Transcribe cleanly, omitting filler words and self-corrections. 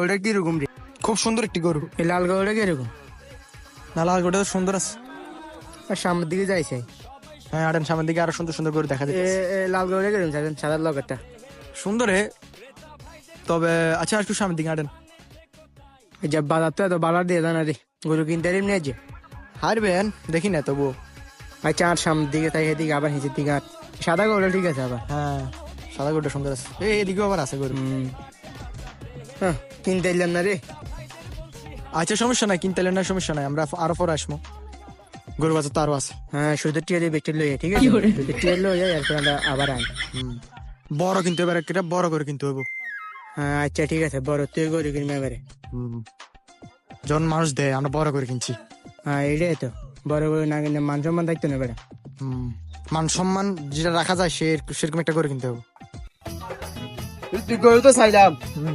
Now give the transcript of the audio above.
ওটা কিরকম রে? খুব সুন্দর একটি গরু। এই লাল গরুটা কিরকম? না, লাল গরুটা তো সুন্দর আছে। আর সামনের দিকে যাইছে। হ্যাঁ, আটেন সামনের দিকে আরো সুন্দর সুন্দর গরু দেখা যাচ্ছে। লাল গরুটা কিরকম চাইছেন? সাদা লগেরটা সুন্দর হে, তবে আচ্ছা একটু সামনের দিকে আটেন। এই যে বাজার তো এত বালার দিয়ে জানা রে, গরু কিনতে এমনি আছে। হারবেন দেখি না তবু। আচ্ছা আর সামনের দিকে তাই এদিকে আবার নিচের দিকে আর সাদা গরুটা ঠিক আছে আবার। হ্যাঁ, সাদা গরুটা সুন্দর আছে। এদিকেও আবার আছে গরু। হ্যাঁ, কিনতে এলাম না রে। আচ্ছা সমস্যা নাই, কিনতে এলেন না সমস্যা নাই, আমরা আরো পরে আসবো। গরু বাজার তো আরো আছে। হ্যাঁ, শুধু টিয়া দিয়ে বেটে লইয়া, ঠিক আছে? টিয়া লইয়া এরপর আমরা আবার আন। বড় কিনতে হবে, একটা বড় করে কিনতে হইব। হ্যাঁ আচ্ছা ঠিক আছে, বড় তুই গরু কিনবি এবারে। যখন মানুষ দেয় আমরা বড় করে কিনছি। হ্যাঁ এটাই তো, বড় গরু না কিনলে মান সম্মান থাকতো না বেটা। মান সম্মান যেটা রাখা যায় সেরকম একটা করে কিনতে হবে। তুই গরু তো চাইলাম।